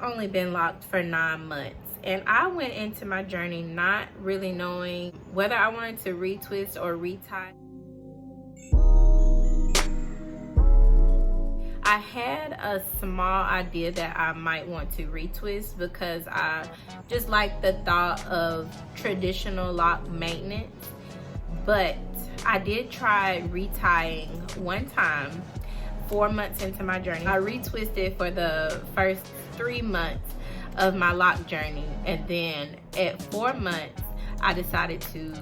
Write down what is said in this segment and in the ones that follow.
only been locked for 9 months, and I went into my journey not really knowing whether I wanted to retwist or retie. I had a small idea that I might want to retwist because I just like the thought of traditional lock maintenance, but I did try retying one time 4 months into my journey. I retwisted for the first 3 months of my lock journey, and then at 4 months I decided to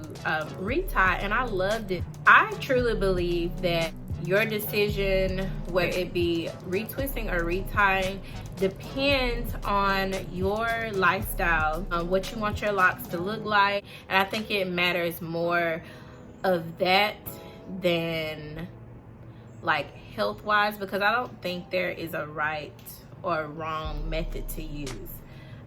retie, and I loved it. I truly believe that your decision, whether it be retwisting or retying, depends on your lifestyle, what you want your locks to look like, and I think it matters more of that than like health-wise, because I don't think there is a right or wrong method to use.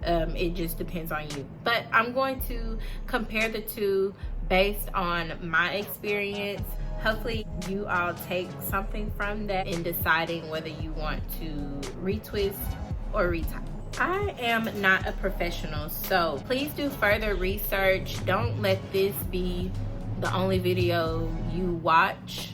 It just depends on you. But I'm going to compare the two based on my experience. Hopefully you all take something from that in deciding whether you want to retwist or retie. I am not a professional, so please do further research. Don't let this be the only video you watch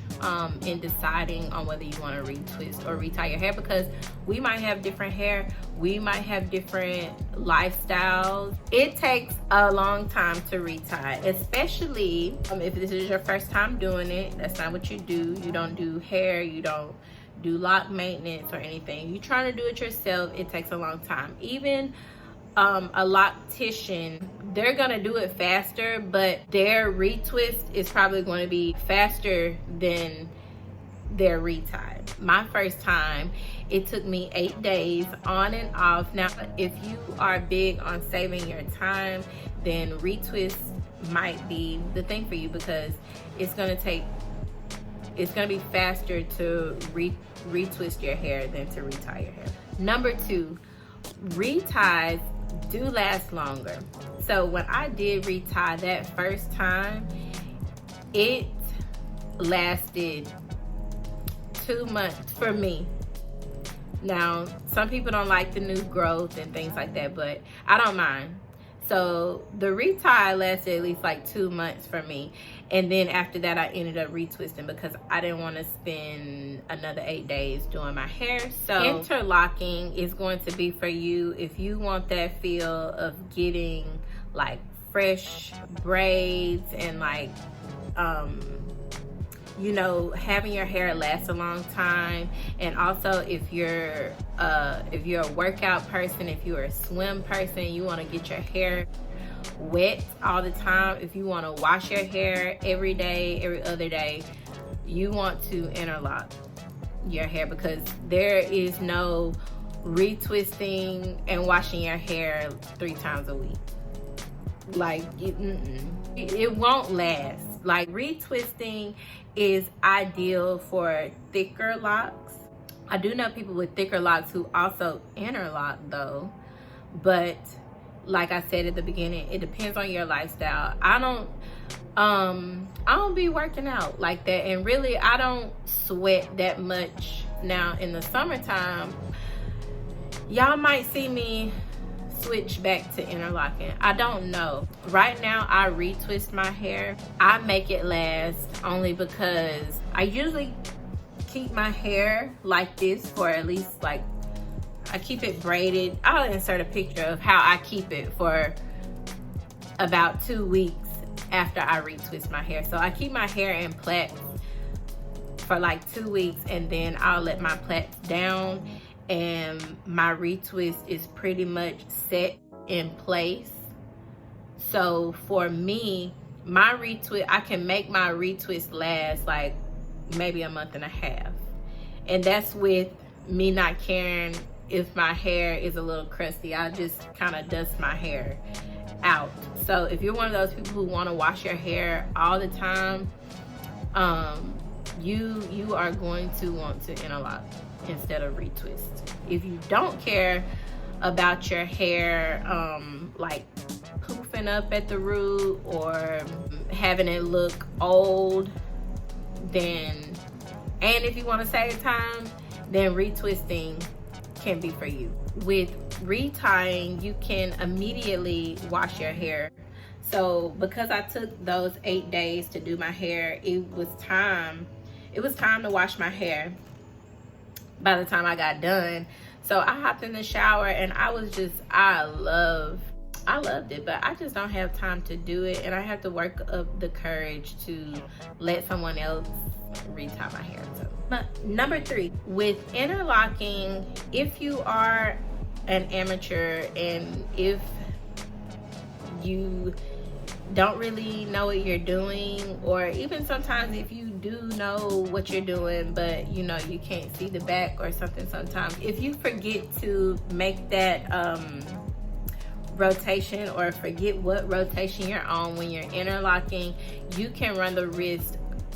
in deciding on whether you want to retwist or retie your hair, because we might have different hair, we might have different lifestyles. It takes a long time to retie, especially if this is your first time doing it. That's not what you do. You don't do hair, you don't do lock maintenance or anything. You're trying to do it yourself, it takes a long time. Even a loctician, they're gonna do it faster, but their retwist is probably going to be faster than their retie. My first time, it took me 8 days on and off. Now, if you are big on saving your time, then retwist might be the thing for you, because it's gonna be faster to retwist your hair than to retie your hair. Number 2, reties do last longer. So when I did retie that first time, it lasted 2 months for me. Now, some people don't like the new growth and things like that, but I don't mind. So the retie lasted at least like 2 months for me. And then after that, I ended up retwisting because I didn't want to spend another 8 days doing my hair. So interlocking is going to be for you if you want that feel of getting like fresh braids and like, you know, having your hair last a long time. And also if you're a workout person, if you're a swim person, you want to get your hair wet all the time, if you want to wash your hair every day, every other day, you want to interlock your hair, because there is no retwisting and washing your hair 3 times a week. Like it won't last. Like retwisting is ideal for thicker locks. I do know people with thicker locks who also interlock though, but like I said at the beginning, it depends on your lifestyle. I don't be working out like that, and really I don't sweat that much. Now in the summertime, y'all might see me switch back to interlocking. I don't know. Right now I retwist my hair. I make it last only because I usually keep my hair like this for at least like, I keep it braided. I'll insert a picture of how I keep it for about 2 weeks after I retwist my hair. So I keep my hair in plaits for like 2 weeks, and then I'll let my plaits down, and my retwist is pretty much set in place. So for me, my retwist, I can make my retwist last like maybe a month and a half. And that's with me not caring if my hair is a little crusty. I just kind of dust my hair out. So if you're one of those people who want to wash your hair all the time, you are going to want to interlock instead of retwist. If you don't care about your hair like poofing up at the root or having it look old, then, and if you want to save time, then retwisting can be for you. With retying, you can immediately wash your hair. So because I took those 8 days to do my hair, it was time to wash my hair by the time I got done. So I hopped in the shower and I loved it, but I just don't have time to do it, and I have to work up the courage to let someone else retie my hair. So number 3, with interlocking, if you are an amateur and if you don't really know what you're doing, or even sometimes if you do know what you're doing but you know you can't see the back or something, sometimes if you forget to make that rotation or forget what rotation you're on when you're interlocking, you can run the risk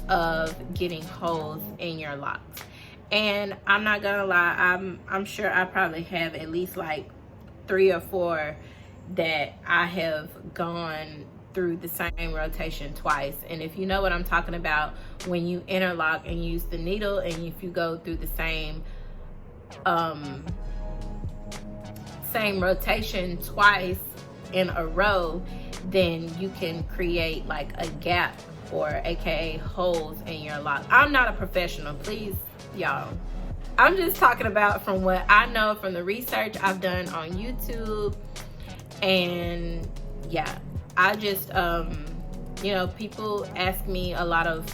of getting holes in your locks. And I'm not gonna lie, I'm sure I probably have at least like 3 or 4 that I have gone through the same rotation twice. And if you know what I'm talking about, when you interlock and use the needle, and if you go through the same rotation twice in a row, then you can create like a gap, or aka holes in your lock. I'm not a professional, please y'all. I'm just talking about from what I know from the research I've done on YouTube. And yeah, I just you know, people ask me a lot of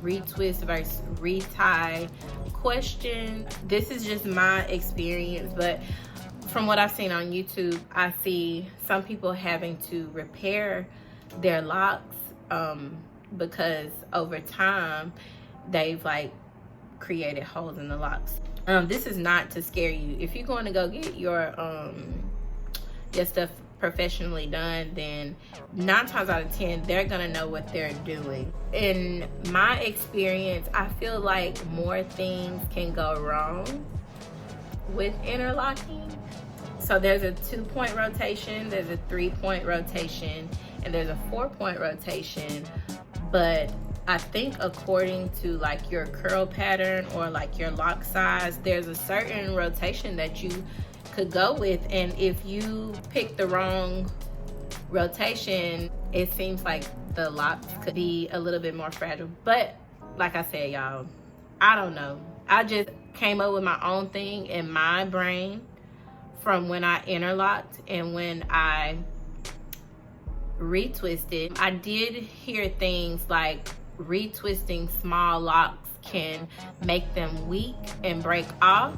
retwist versus retie questions. This is just my experience, but from what I've seen on YouTube, I see some people having to repair their locks because over time they've like created holes in the locks. This is not to scare you. If you're going to go get your stuff professionally done, then 9 times out of 10 they're gonna know what they're doing. In my experience, I feel like more things can go wrong with interlocking. So there's a 2-point rotation, there's a 3-point rotation, and there's a 4-point rotation. But I think according to like your curl pattern or like your lock size, there's a certain rotation that you could go with, and if you pick the wrong rotation, it seems like the locks could be a little bit more fragile. But like I said, y'all, I don't know. I just came up with my own thing in my brain from when I interlocked and when I retwisted. I did hear things like retwisting small locks can make them weak and break off.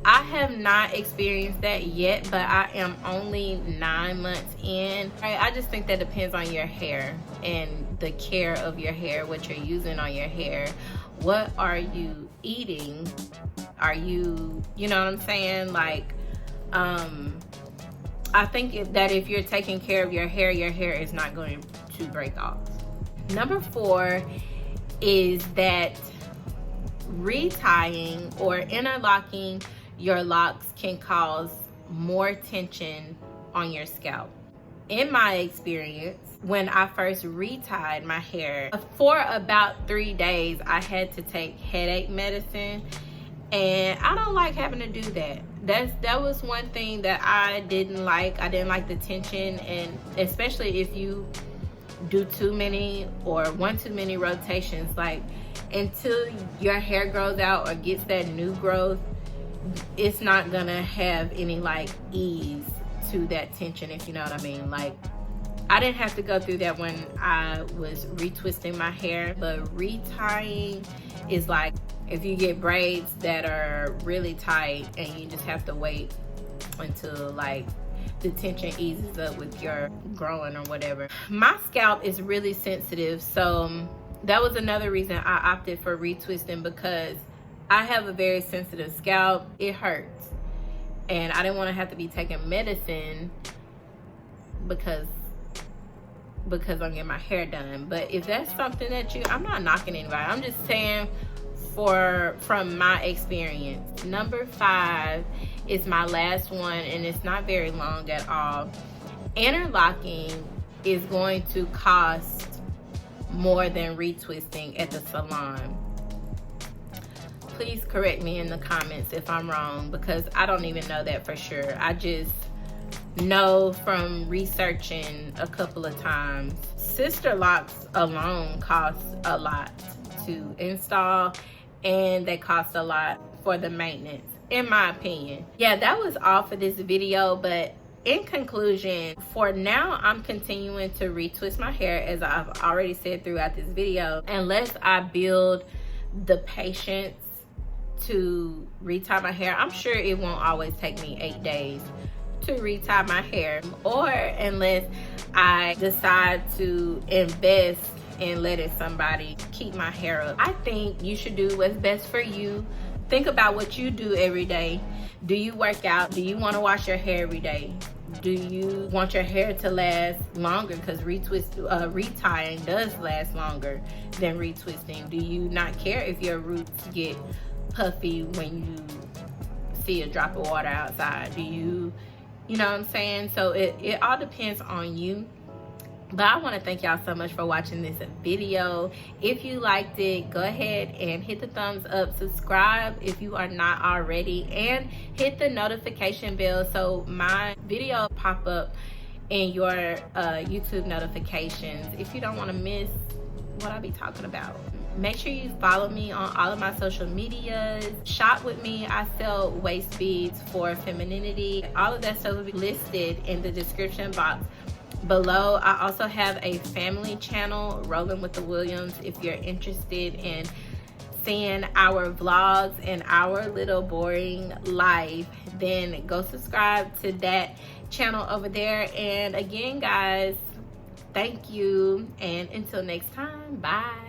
I have not experienced that yet, but I am only 9 months in. I just think that depends on your hair and the care of your hair, what you're using on your hair. What are you eating? Are you know what I'm saying? Like, I think that if you're taking care of your hair is not going to break off. Number 4 is that retying or interlocking your locks can cause more tension on your scalp. In my experience, when I first retied my hair, for about 3 days, I had to take headache medicine, and I don't like having to do that. That was one thing that I didn't like. I didn't like the tension, and especially if you do too many or one too many rotations, like until your hair grows out or gets that new growth, it's not gonna have any like ease to that tension, if you know what I mean. Like, I didn't have to go through that when I was retwisting my hair, but retying is like if you get braids that are really tight and you just have to wait until like the tension eases up with your growing or whatever. My scalp is really sensitive, so that was another reason I opted for retwisting, because I have a very sensitive scalp. It hurts, and I didn't want to have to be taking medicine because I'm getting my hair done. But if that's something that I'm not knocking anybody, I'm just saying from my experience. Number 5 is my last one, and it's not very long at all. Interlocking is going to cost more than retwisting at the salon. please correct me in the comments if I'm wrong, because I don't even know that for sure. I just know from researching a couple of times, sister locks alone cost a lot to install, and they cost a lot for the maintenance, in my opinion. Yeah, that was all for this video, but in conclusion, for now, I'm continuing to retwist my hair, as I've already said throughout this video, unless I build the patience to retie my hair. I'm sure it won't always take me 8 days to retie my hair, or unless I decide to invest in letting somebody keep my hair up. I think you should do what's best for you. Think about what you do every day. Do you work out? Do you want to wash your hair every day? Do you want your hair to last longer? Because retying does last longer than retwisting. Do you not care if your roots get puffy when you see a drop of water outside? Do you know what I'm saying? So it all depends on you. But I want to thank y'all so much for watching this video. If you liked it, go ahead and hit the thumbs up, subscribe if you are not already, and hit the notification bell so my video pop up in your YouTube notifications if you don't want to miss what I be talking about. Make sure you follow me on all of my social medias. Shop with me. I sell waist beads for femininity. All of that stuff will be listed in the description box below. I also have a family channel, Rolling with the Williams. If you're interested in seeing our vlogs and our little boring life, then go subscribe to that channel over there. And again, guys, thank you, and until next time, bye.